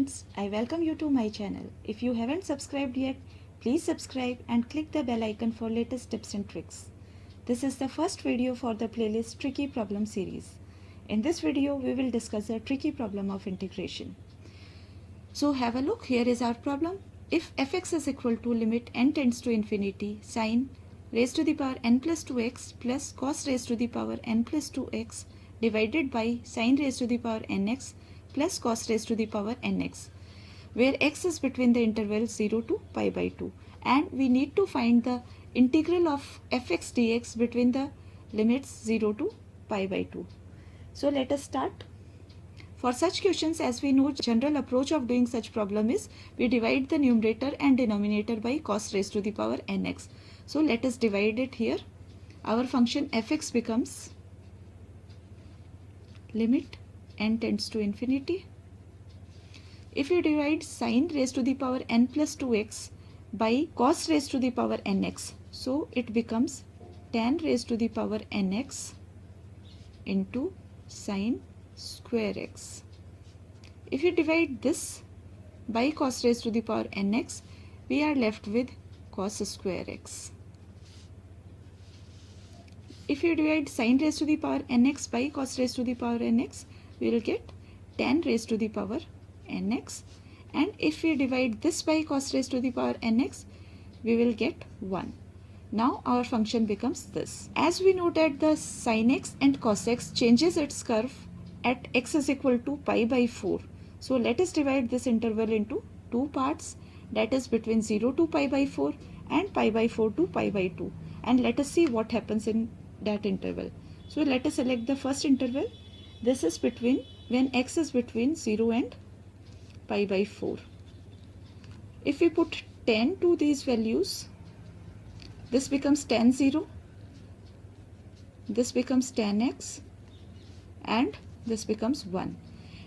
friends, I welcome you to my channel. If you haven't subscribed yet, please subscribe and click the bell icon for latest tips and tricks. This is the first video for the playlist Tricky Problem series. In this video, we will discuss a tricky problem of integration. So have a look, here is our problem. If fx is equal to limit n tends to infinity, sine raised to the power n plus 2x plus cos raised to the power n plus 2x divided by sine raised to the power nx plus cos raised to the power nx, where x is between the interval 0 to pi by 2, and we need to find the integral of fx dx between the limits 0 to pi by 2. So let us start. For such questions, as we know, general approach of doing such problem is we divide the numerator and denominator by cos raised to the power nx. So let us divide it here. Our function fx becomes limit n tends to infinity. If you divide sine raised to the power n plus 2x by cos raised to the power nx, so it becomes tan raised to the power nx into sine square x. If you divide this by cos raised to the power nx, we are left with cos square x. If you divide sine raised to the power nx by cos raised to the power nx, we will get tan raised to the power nx, and if we divide this by cos raised to the power nx, we will get 1. Now our function becomes this. As we know that the sin x and cos x changes its curve at x is equal to pi by 4. So let us divide this interval into two parts, that is between 0 to pi by 4 and pi by 4 to pi by 2, and let us see what happens in that interval. So let us select the first interval. This is between when x is between 0 and pi by 4. If we put 10 to these values, this becomes tan 0, this becomes tan x, and this becomes 1.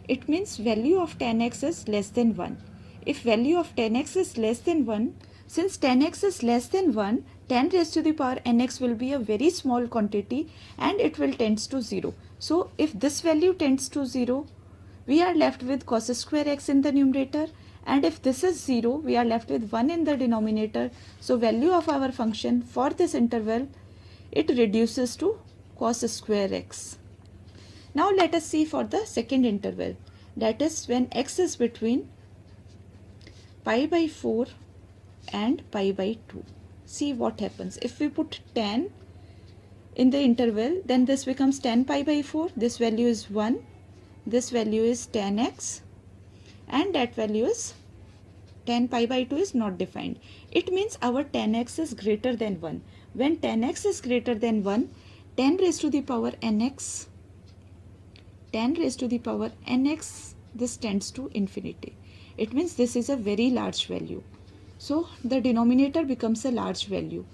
It means value of tan x is less than 1. If value of tan x is less than 1, since tan x is less than 1, tan raised to the power nx will be a very small quantity and it will tends to 0. So if this value tends to 0, we are left with cos square x in the numerator, and if this is 0, we are left with 1 in the denominator. So value of our function for this interval, it reduces to cos square x. Now let us see for the second interval, that is when x is between pi by 4 and pi by 2. See what happens. If we put tan in the interval, then this becomes tan pi by 4, this value is 1, this value is tan x, and that value is tan pi by 2 is not defined. It means our tan x is greater than 1. When tan x is greater than 1, tan raised to the power nx, tan raised to the power nx, this tends to infinity. It means this is a very large value. So the denominator becomes a large value.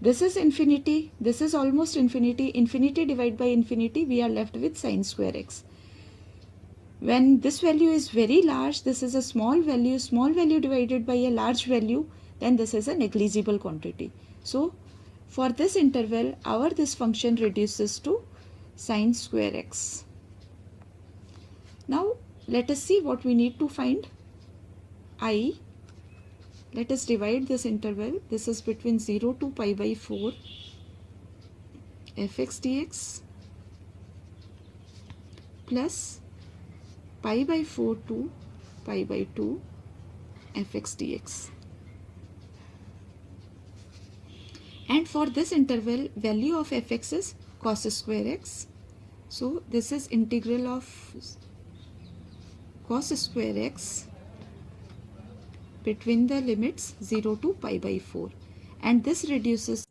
This is infinity, this is almost infinity. Infinity divided by infinity, we are left with sine square x. When this value is very large, this is a small value divided by a large value, then this is a negligible quantity. So for this interval, this function reduces to sine square x. Now let us see what we need to find. Let us divide this interval. This is between 0 to pi by 4 fx dx plus pi by 4 to pi by 2 fx dx. And for this interval, value of fx is cos square x. So this is integral of cos square x between the limits 0 to pi by 4, and this reduces.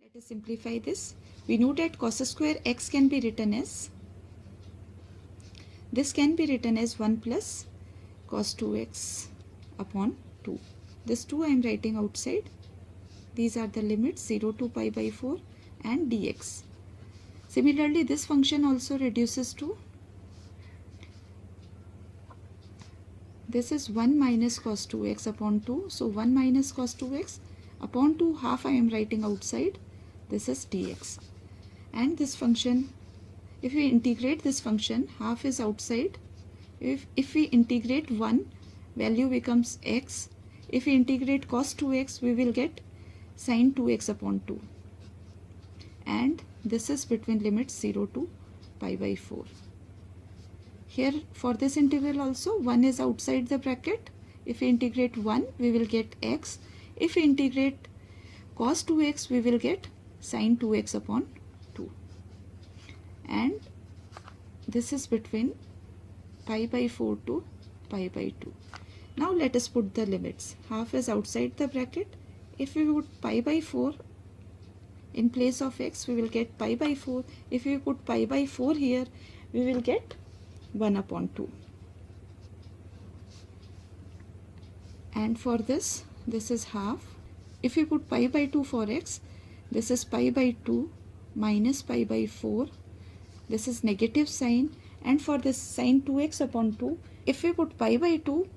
Let us simplify this. We know that cos square x can be written as, this can be written as 1 plus cos 2x upon 2. This 2 I am writing outside. These are the limits 0 to pi by 4 and dx. Similarly, this function also reduces to, this is 1 minus cos 2x upon 2. So 1 minus cos 2x upon 2, half I am writing outside. This is dx. And this function If we integrate this function, half is outside. If we integrate 1, value becomes x. If we integrate cos 2x, we will get sin 2x upon 2. And this is between limits 0 to pi by 4. Here for this integral also, 1 is outside the bracket. If we integrate 1, we will get x. If we integrate cos 2x, we will get sin 2x upon 2. And this is between pi by 4 to pi by 2. Now let us put the limits. Half is outside the bracket. If we put pi by 4 in place of x, we will get pi by 4. If we put pi by 4 here, we will get 1 upon 2. And for this is half. If we put pi by 2 for x, this is pi by 2 minus pi by 4. This is negative sign. And for this sin 2x upon 2, if we put pi by 2,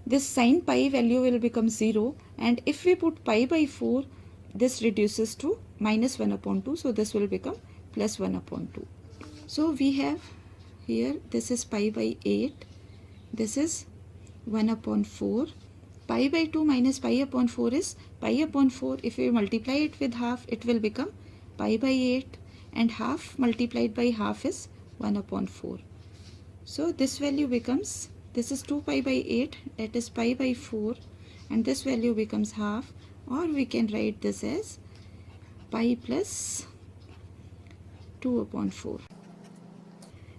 this sin pi value will become 0. And if we put pi by 4, this reduces to minus 1 upon 2. So this will become plus 1 upon 2. So we have here, this is pi by 8. This is 1 upon 4. Pi by 2 minus pi upon 4 is pi upon 4. If we multiply it with half, it will become pi by 8. And half multiplied by half is 1 upon 4. So this value becomes, this is 2 pi by 8, that is pi by 4, and this value becomes half, or we can write this as pi plus 2 upon 4.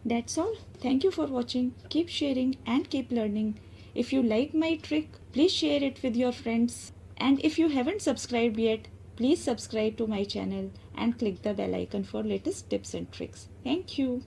That's all. Thank you for watching. Keep sharing and keep learning. If you like my trick, please share it with your friends. And if you haven't subscribed yet, please subscribe to my channel and click the bell icon for latest tips and tricks. Thank you.